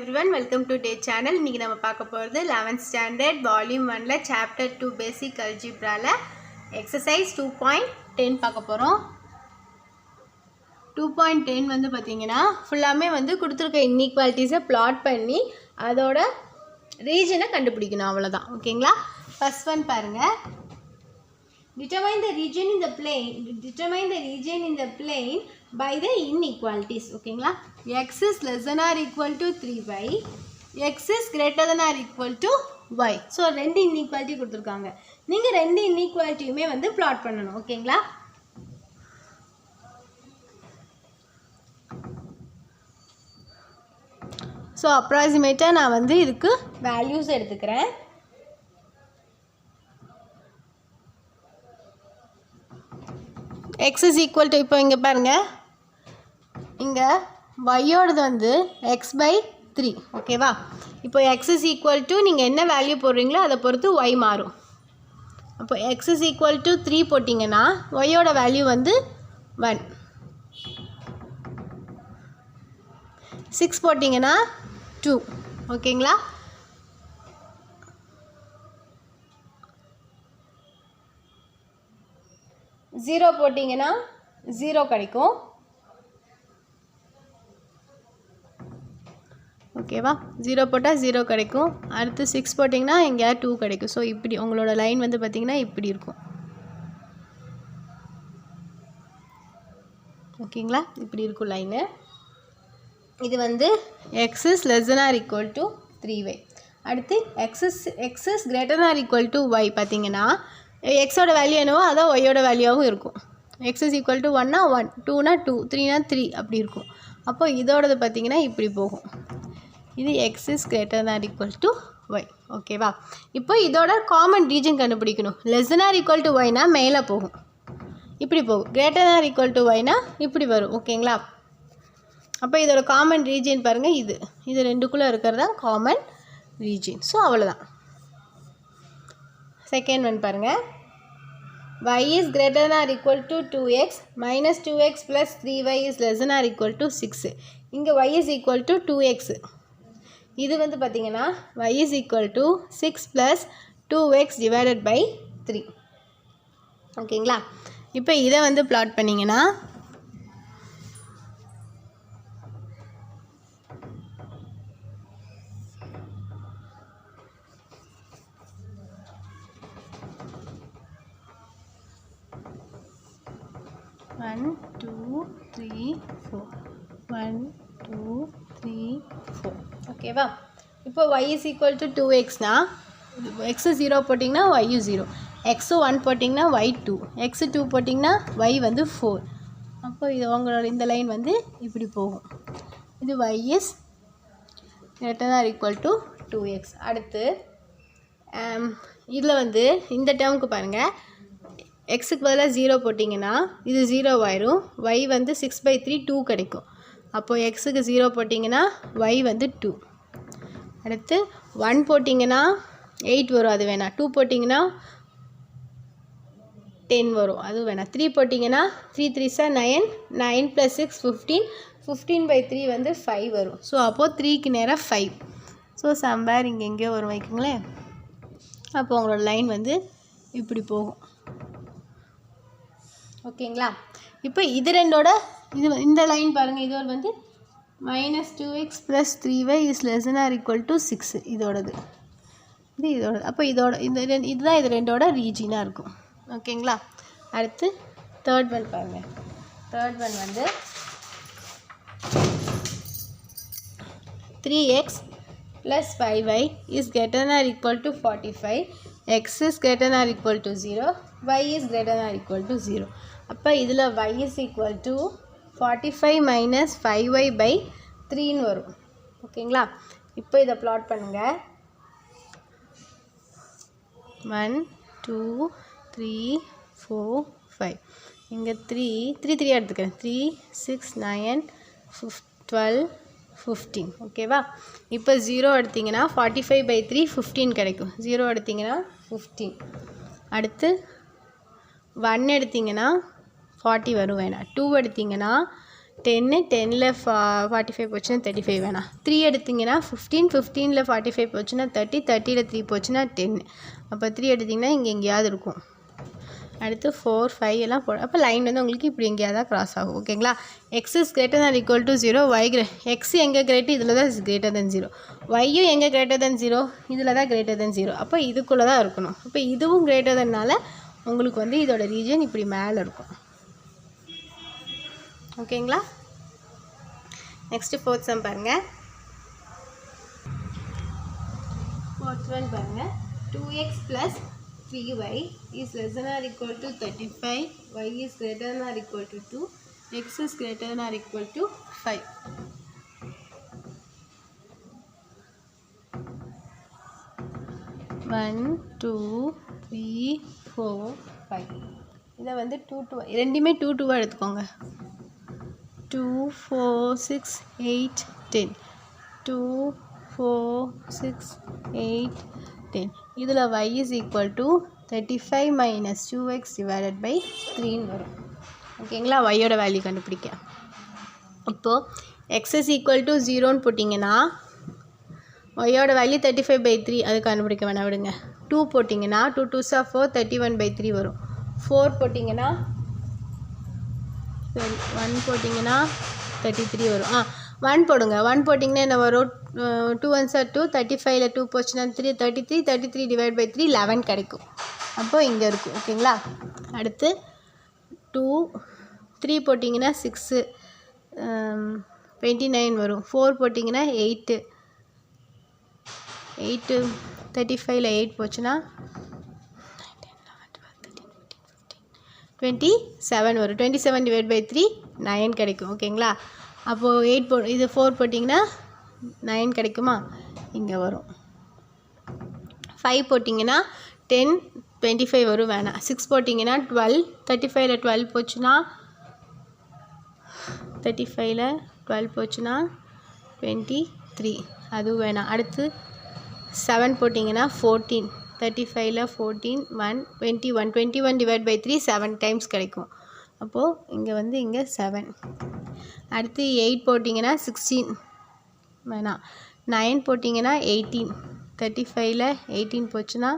everyone, welcome to Day Channel. இன்னைக்கு நம்ம பார்க்க போறது 11th standard volume 1ல chapter 2 basic algebraல exercise 2.10 பார்க்க போறோம். 2.10 வந்து பாத்தீங்கன்னா ஃபுல்லாமே வந்து கொடுத்திருக்க inequalities-ஐ plot பண்ணி அதோட region-ஐ கண்டுபிடிக்கணும் அவ்வளவுதான். ஓகேங்களா? First one பாருங்க. Determine the region in the plane by the inequalities. ஓகேங்களா? x is less than or equal to 3y, x is greater than or equal to y. So ரெண்டு inequality கொடுத்திருக்காங்க. நீங்க ரெண்டு inequalityயுமே வந்து plot பண்ணணும். ஓகேங்களா? So approximate நான் வந்து இதுக்கு values எடுத்துக்கிறேன். x is equal to இப்போ இங்க பாருங்க இங்க y ஓடது வந்து x by 3 ஓகேவா இப்போ x is equal to நீங்க என்ன வேல்யூ போடுறீங்களோ அதை பொறுத்து y மாறும் அப்போ x is equal to 3 போட்டிங்கன்னா y ஓட வேல்யூ வந்து 1 6 போட்டிங்கன்னா 2 ஓகேங்களா 0 போட்டிங்கன்னா 0 கிடைக்கும் ஓகேவா 0 போட்டா 0 கிடைக்கும் அடுத்து 6 போட்டிங்கன்னா இங்க 2 கிடைக்கும் சோ இப்படி உங்களோட லைன் வந்து பாத்தீங்கன்னா இப்படி இருக்கும் ஓகேங்களா இப்படி இருக்கும் லைன் இது வந்து x is less than or equal to 3y அடுத்து x is greater than or equal to y பாத்தீங்கன்னா x ஓட வேல்யூ என்னவோ அத y ஓட வேல்யூவும் இருக்கும் x is equal to 1 னா 1 2 னா 2 3 னா 3 அப்படி இருக்கும் அப்போ இதோடது பாத்தீங்கன்னா இப்படி போகும் இது x is greater than or equal to y ஓகேவா இப்போ இதோட காமன் ரீஜன் கண்டுபிடிக்கணும் less than or equal to y னா மேலே போகும் இப்படி போகும் greater than or equal to y னா இப்படி வரும் ஓகேங்களா அப்போ இதோட காமன் ரீஜன் பாருங்க இது ரெண்டுக்குள்ள இருக்குறது தான் காமன் ரீஜன் சோ அவ்வளவுதான் Second one பாருங்க y is greater than or equal to 2x minus 2x plus 3y is less than or equal to 6 இங்க y is equal to 2x இது வந்து பாத்தீங்கன்னா y is equal to 6 plus 2x divided by 3 ஓகேங்களா இப்போ இத வந்து plot பண்ணீங்கனா 1 2 3 4 1 2 3 4 ஓகேவா இப்போ y is equal to 2x னா x 0 போடிங்கனா y 0 x 1 போடிங்கனா y 2 x 2 போடிங்கனா y வந்து 4 அப்போ இது உங்களோட இந்த லைன் வந்து இப்படி போகும் இது y is greater than or equal to 2x அடுத்து இதுல வந்து இந்த டேர்முக்கு பாருங்க x க்கு பதிலா 0 போடிங்கனா இது 0 ஆயிரும் y வந்து 6/3 2 கிடைக்கும் அப்போ x க்கு 0 போடிங்கனா y வந்து 2 அடுத்து 1 போடிங்கனா 8 வரும் அது வேணா 2 போடிங்கனா 10 வரும் அது வேணா 3 போடிங்கனா 3 3s 9 9 + 6 15 15/3 வந்து 5 வரும் சோ அப்போ 3 க்கு நேரா 5 சோ சம்வேர் இங்க எங்கயோ வரும் வைக்குங்களே அப்போ உங்களோட லைன் வந்து இப்படி போகும் ஓகேங்களா இப்போ இது ரெண்டோட இந்த லைன் பாருங்க இது வந்து -2x + 3y is less than or equal to 6 இதோடது இதோட அப்ப இதோட இதுதான் இது ரெண்டோட ரீஜினா இருக்கும் ஓகேங்களா அடுத்து தேர்ட் ஒன் பாருங்க தேர்ட் ஒன் வந்து 3x + 5y is greater than or equal to 45 x is greater than or equal to 0 y is greater than or equal to 0 அப்ப இதுல y is equal to 45 minus 5y by 3 ன்னு வரும் ஓகேங்களா இப்போ இத plot பண்ணுங்க 1 2 3 4 5 இங்க 3 எடுத்துக்கிறேன் 3 6 9 12 15 ஓகேவா இப்போ 0 எடுத்தீங்கன்னா 45/3 15 கிடைக்கும் 0 எடுத்தீங்கன்னா 15 அடுத்து 1 எடுத்தீங்கன்னா 40 வரும் வேணா 2 எடுத்தீங்கன்னா 10 10ல் 45 போச்சுன்னா 35 வேணாம். 3 எடுத்திங்கன்னா 15 15ல் 45 போச்சுன்னா 30 30ல் 3 போச்சுன்னா 10. அப்போ 3 எடுத்திங்கன்னா இங்கே எங்கேயாவது இருக்கும். அடுத்து 4 5 எல்லாம் அப்போ லைன் வந்து உங்களுக்கு இப்படி எங்கேயாவது தான் கிராஸ் ஆகும். ஓகேங்களா? X is greater than equal to 0, Y X எங்கே கிரேட்டு இதில் தான் இஸ் கிரேட்டர் தென் 0, ஒய்யும் எங்கே கிரேட்டர் தென் 0 இதில் தான் கிரேட்டர் தென் 0. அப்போ இதுக்குள்ளே தான் இருக்கணும். அப்போ இதுவும் கிரேட்டர் தென்னால உங்களுக்கு வந்து இதோட ரீஜன் இப்படி மேலே இருக்கும். ஓகேங்களா? நெக்ஸ்ட்டு ஃபோர்த் சம் பாருங்கள். ஃபோர்த் ஒன் பாருங்கள். 2x plus 3y is less than or equal to 35, y is greater than or equal to 2, x is greater than or equal to 5. One, two, three, four, 5. இதை வந்து 2 ரெண்டுமே 2 எடுத்துக்கோங்க. 2 4 6 8 10 2 4 6 8 10. இதில் y is equal to 35 minus 2x divided by 3 வரும். ஓகேங்களா? yயோட value கண்டுபிடிக்க. இப்போது x is equal to 0ன்னு போட்டிங்கன்னா yயோட வேல்யூ 35/3, அது கண்டுபிடிக்க வேணாம் விடுங்க. 2 போட்டிங்கன்னா 2 2s are 4 31/3 வரும். 4 போட்டிங்கன்னா 1 போட்டிங்கன்னா 33 வரும். 1 போடுங்க. 1 போட்டிங்கன்னா என்ன வரும்? 2 1s are 2, 35ல் 2 போச்சுன்னா 3 33 33 டிவைட் பை 3 11 கிடைக்கும். அப்போது இங்கே இருக்கும். ஓகேங்களா? அடுத்து 2 3 போட்டிங்கன்னா 6 29 வரும். 4 போட்டிங்கன்னா 8 35ல் 8 போச்சுன்னா 27 வரும். 27 டிவைட் பை 3 9 கிடைக்கும். ஓகேங்களா? அப்போது 8 இது 4 போட்டிங்கன்னா 9 கிடைக்குமா? இங்கே வரும். 5 போட்டிங்கன்னா 10 25 வரும், வேணாம். 6 போட்டிங்கன்னா 12 35ல் 12 போச்சுன்னா 23, அதுவும் வேணாம். அடுத்து 7 போட்டிங்கன்னா 14 35ல் 14 1 21 டிவைட் பை 3 7 டைம்ஸ் கிடைக்கும். அப்போது இங்கே வந்து இங்கே 7. அடுத்து 8 போட்டிங்கன்னா 16 வேணாம். 9 போட்டிங்கன்னா 18 35ல் 18 போச்சுன்னா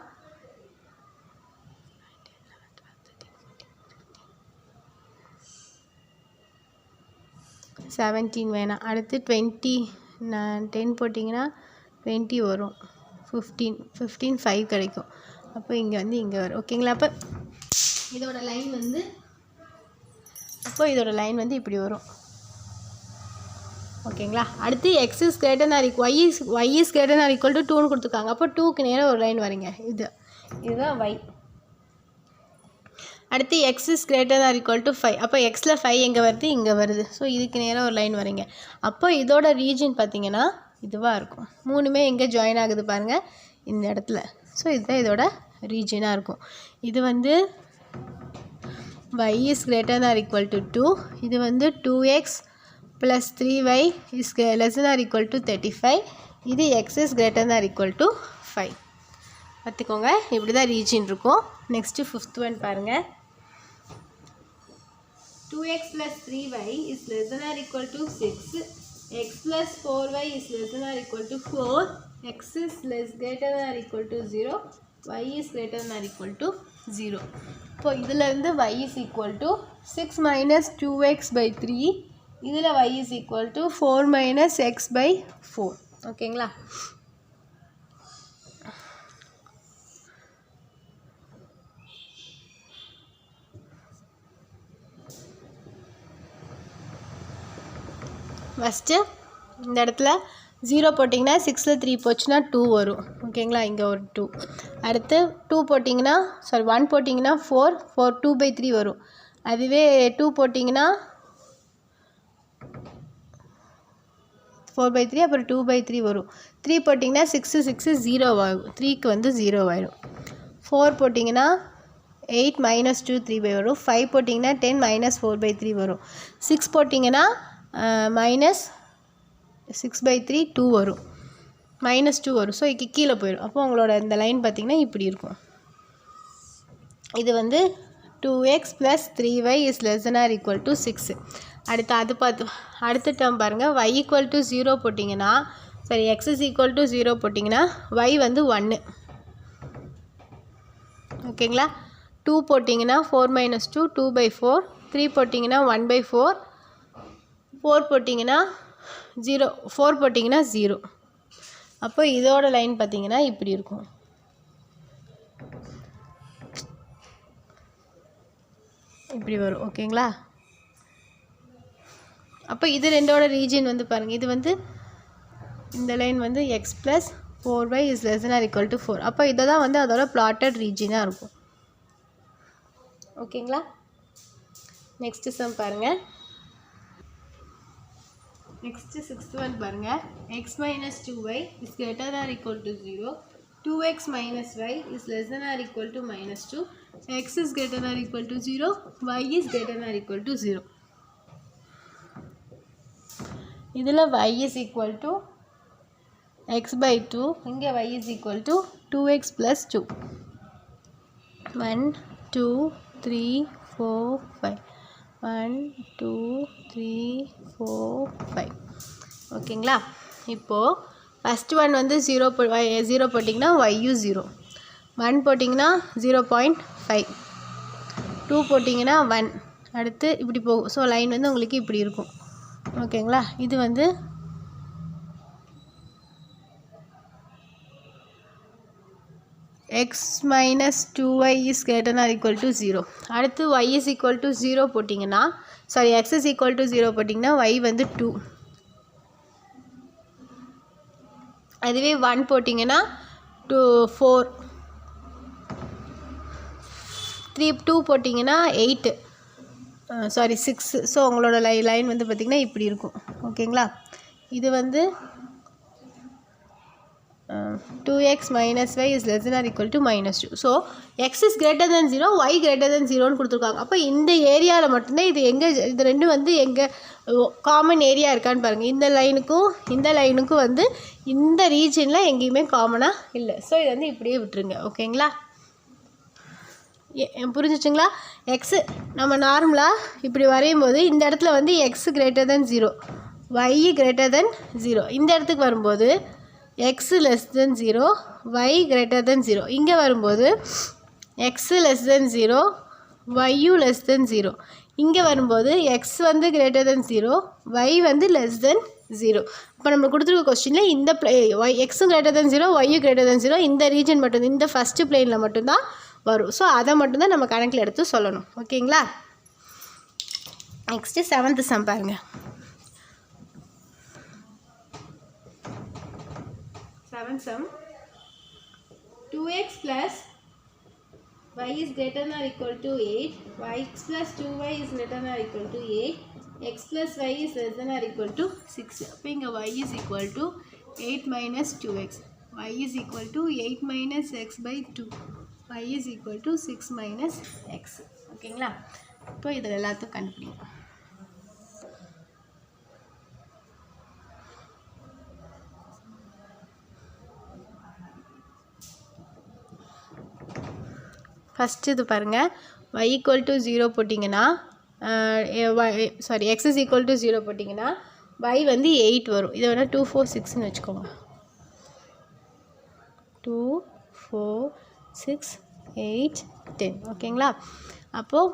17 வேணாம். அடுத்து 20 10 போட்டிங்கன்னா 20 வரும். 15 5 கிடைக்கும். அப்போ இங்கே வந்து இங்கே வரும். ஓகேங்களா? அப்போ இதோட லைன் வந்து இப்படி வரும். ஓகேங்களா? அடுத்து X is greater than or equal y is greater than or equal to 2ன்னு கொடுத்துருக்காங்க. அப்போ 2க்கு நேராக ஒரு லைன் வரீங்க. இதுதான் y. அடுத்து X is greater than or equal to 5. அப்போ எக்ஸில் 5 எங்கே வருது? இங்கே வருது. ஸோ இதுக்கு நேராக ஒரு லைன் வரீங்க. அப்போ இதோட ரீஜன் பார்த்தீங்கன்னா இதுவாக இருக்கும். மூணுமே எங்கே ஜாயின் ஆகுது பாருங்கள், இந்த இடத்துல. ஸோ இதுதான் இதோட ரீஜனாக இருக்கும். இது வந்து y is greater than or equal to 2. இது வந்து 2x plus 3y is less than or equal to 35. இது x is greater than or equal to 5. பார்த்துக்கோங்க, இப்படி தான் ரீஜன் இருக்கும். நெக்ஸ்ட்டு 5th ஒன் பாருங்கள். 2x plus 3y is less than or equal to 6. x plus 4y is less than or equal to 4. x is greater than or equal to 0. y is greater than or equal to 0. இப்போ இதிலேருந்து y is equal to 6 minus 2x by 3. இதில் y is equal to 4 minus x by 4. ஓகேங்களா? First இந்த இடத்துல 0 போட்டிங்கன்னா 6ல் 3 போச்சுன்னா 2 வரும். ஓகேங்களா? இங்கே ஒரு 2. அடுத்து 2 போட்டிங்கன்னா 1 போட்டிங்கன்னா 4 2 by 3 வரும். அதுவே 2 போட்டிங்கன்னா 4 by 3, அப்புறம் 2 by 3 வரும். 3 போட்டிங்கன்னா 6 0 ஆகும். 3க்கு வந்து 0 ஆயிடும். 4 போட்டிங்கன்னா 8 minus 2 3 by வரும். 5 போட்டிங்கன்னா 10 minus 4 by 3 வரும். 6 போட்டிங்கன்னா மைனஸ் 6 by 3 2 வரும். -2 வரும். ஸோ இதுக்கு கீழே போயிடும். அப்போ உங்களோட இந்த லைன் பார்த்திங்கன்னா இப்படி இருக்கும். இது வந்து 2x plus 3y is less than or equal to 6. அடுத்து அது பார்த்து அடுத்த டேர்ம் பாருங்கள் y ஈக்குவல் டு 0 போட்டிங்கன்னா சரி x இஸ் ஈக்குவல் டு 0 போட்டிங்கன்னா y வந்து 1 ஓகேங்களா. 2 போட்டிங்கன்னா 4 மைனஸ் 2 2/4, 3 போட்டிங்கன்னா 1/4, 4 போட்டிங்கன்னா 0, 4 போட்டிங்கன்னா 0. அப்போ இதோட லைன் பார்த்திங்கன்னா இப்படி இருக்கும். இப்படி வரும் ஓகேங்களா. அப்போ இது ரெண்டோட ரீஜன் வந்து பாருங்கள், இது வந்து இந்த லைன் வந்து x + 4y is less than or equal to 4. அப்போ இதை தான் வந்து அதோட plotted ரீஜனாக இருக்கும் ஓகேங்களா. நெக்ஸ்ட்டு சம் பாருங்கள். நெக்ஸ்ட்டு 6th ஒன் பாருங்கள். x minus 2y is greater than or equal to 0. 2x minus y is less than or equal to -2. x is greater than or equal to 0. y is greater than or equal to 0. இதில் y is equal to x/2. இங்கே y is equal to 2x plus 2. 1 2 3 4 5. 1 2 3 4 5 ஓகேங்களா. இப்போது first one வந்து 0 போட்டிங்கன்னா y 0, 1 போட்டிங்கன்னா 0.5, 2 போட்டிங்கன்னா 1, அடுத்து இப்படி போகும். ஸோ லைன் வந்து உங்களுக்கு இப்படி இருக்கும் ஓகேங்களா. இது வந்து x minus 2y is greater than or equal to 0. அடுத்து y is equal to 0 போட்டிங்கன்னா sorry x is equal to 0 போட்டிங்கன்னா y வந்து 2. அதுவே 1 போட்டிங்கன்னா 4, 2 போட்டிங்கன்னா 8 சாரி 6. ஸோ உங்களோட லைன் வந்து பார்த்திங்கன்னா இப்படி இருக்கும் ஓகேங்களா. இது வந்து 2x minus y is less than or equal to -2. So x is greater than 0, y greater than 0ன்னு கொடுத்துருக்காங்க. அப்போ இந்த ஏரியாவில் மட்டும்தான் இது எங்கே, இது ரெண்டும் வந்து எங்கே காமன் ஏரியா இருக்கான்னு பாருங்கள். இந்த லைனுக்கும் வந்து இந்த ரீஜனில் எங்கேயுமே காமனாக இல்லை. ஸோ இது வந்து இப்படியே விட்டுருங்க ஓகேங்களா. புரிஞ்சிச்சுங்களா. எக்ஸு நம்ம நார்மலாக இப்படி வரையும் போது இந்த இடத்துல வந்து x greater than 0, y greater than 0. இந்த இடத்துக்கு வரும்போது x less than 0, y greater than 0. இங்கே வரும்போது x less than 0, y less than 0. இங்கே வரும்போது x வந்து greater than 0, y வந்து less than 0. இப்போ நம்ம கொடுத்துருக்க கொஸ்டினில் இந்த எக்ஸும் greater than 0, y greater than 0 இந்த ரீஜன் மட்டும், இந்த ஃபஸ்ட்டு பிளேனில் மட்டும்தான் வரும். ஸோ அதை மட்டும்தான் நம்ம கணக்கில் எடுத்து சொல்லணும் ஓகேங்களா. நெக்ஸ்ட்டு 7th சம் பாருங்கள். 7th sum. 2x plus y is greater than or equal to 8. X plus 2y is greater than or equal to 8. X plus y is less than or equal to 6. அப்போ இங்கே y is equal to 8 minus 2x. y is equal to 8 minus x by 2. y is equal to 6 minus x. ஓகேங்களா. இப்போ இதில் எல்லாத்தையும் கண்டுபிடிங்க. First இது பாருங்கள். y equal to 0 போட்டிங்கன்னா sorry x is equal to 0 போட்டிங்கன்னா y வந்து 8 வரும். இதை வேணால் 2 4 6ன்னு வச்சுக்கோங்க. 2 4 6 8 10 ஓகேங்களா. அப்போது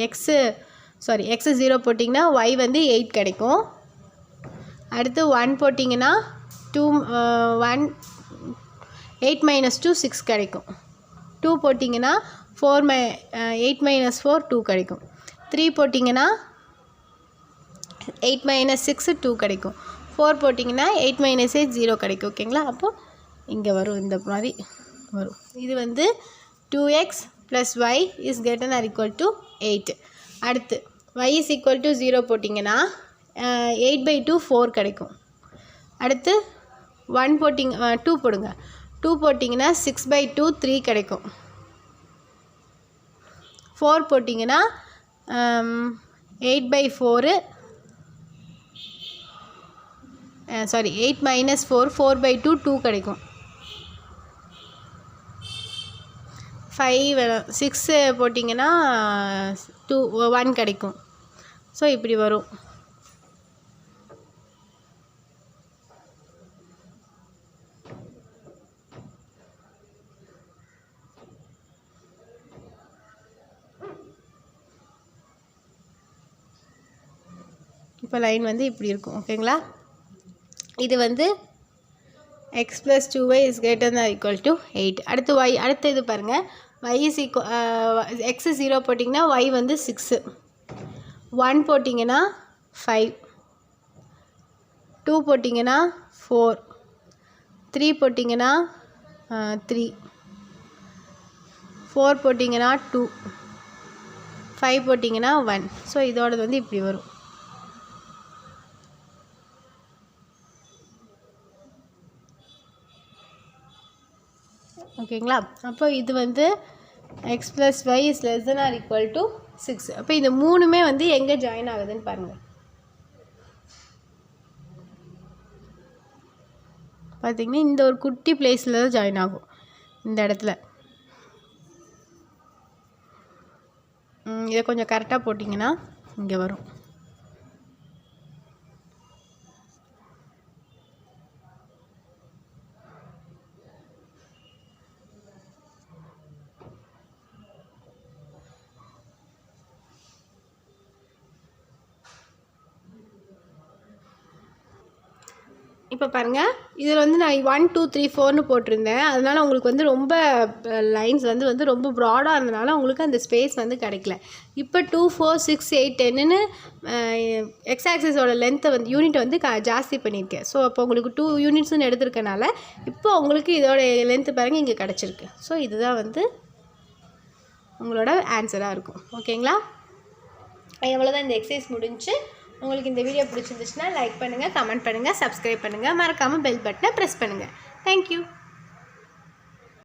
x 0 போட்டிங்கன்னா y வந்து 8 கிடைக்கும். அடுத்து 1 போட்டிங்கன்னா 8 மைனஸ் 2 6 கிடைக்கும். 2 போட்டிங்கன்னா 8 மைனஸ் 4 2 கிடைக்கும். 3 போட்டிங்கன்னா 8 மைனஸ் 6 2 கிடைக்கும். 4 போட்டிங்கன்னா 8 மைனஸ் 8 0 கிடைக்கும் ஓகேங்களா. அப்போது இங்கே வரும், இந்த மாதிரி வரும். இது வந்து 2x + y is greater than or equal to 8. அடுத்து y is equal to 0 போட்டிங்கன்னா 8/2 4 கிடைக்கும். அடுத்து 1 2 போடுங்க. 2 போட்டிங்கன்னா 6/2 3 கிடைக்கும். 4 போட்டிங்கன்னா 8/4 8 minus 4 4/2 2 கிடைக்கும். 6 போட்டிங்கன்னா 1 கிடைக்கும். ஸோ இப்படி வரும். இப்போ லைன் வந்து இப்படி இருக்கும். ஓகேங்களா? இது வந்து x + 2y is greater than or equal to 8. அடுத்து y, அடுத்து இது பாருங்கள், y is equal x 0 போட்டிங்கன்னா y வந்து 6, 1 போட்டிங்கன்னா 5, 2 போட்டிங்கன்னா 4, 3 போட்டிங்கன்னா 3, 4 போட்டிங்கன்னா 2, 5 போட்டிங்கன்னா 1. ஸோ இதோடது வந்து இப்படி வரும். ஓகேங்களா? அப்போ இது வந்து x + y is less than or equal to 6. அப்போ இந்த மூணுமே வந்து எங்கே ஜாயின் ஆகுதுன்னு பாருங்கள். பார்த்தீங்கன்னா இந்த ஒரு குட்டி பிளேஸில் தான் ஜாயின் ஆகும், இந்த இடத்துல. இதை கொஞ்சம் கரெக்டாக போட்டிங்கன்னா இங்கே வரும். இப்போ பாருங்கள், இதில் வந்து நான் 1 2 3 4ன்னு போட்டிருந்தேன். அதனால் உங்களுக்கு வந்து ரொம்ப லைன்ஸ் வந்து ரொம்ப ப்ராடாக இருந்தனால உங்களுக்கு அந்த ஸ்பேஸ் வந்து கிடைக்கல. இப்போ 2 4 6 8 10ன்னு எக்ஸ் ஆக்சிஸோட லென்த்தை வந்து யூனிட்டை வந்து ஜாஸ்தி பண்ணியிருக்கேன். ஸோ அப்போ உங்களுக்கு 2 யூனிட்ஸ்ன்னு எடுத்துருக்கனால இப்போ உங்களுக்கு இதோட லென்த்து பாருங்கள் இங்கே கிடச்சிருக்கு. ஸோ இதுதான் வந்து உங்களோட ஆன்சராக இருக்கும். ஓகேங்களா? எவ்வளோதான் இந்த எக்ஸசைஸ் முடிஞ்சு. உங்களுக்கு இந்த வீடியோ பிடிச்சிருந்துச்சுன்னா லைக் பண்ணுங்கள், கமெண்ட் பண்ணுங்கள், சப்ஸ்கிரைப் பண்ணுங்கள், மறக்காமல் பெல் பட்டனை ப்ரெஸ் பண்ணுங்கள். தேங்க்யூ.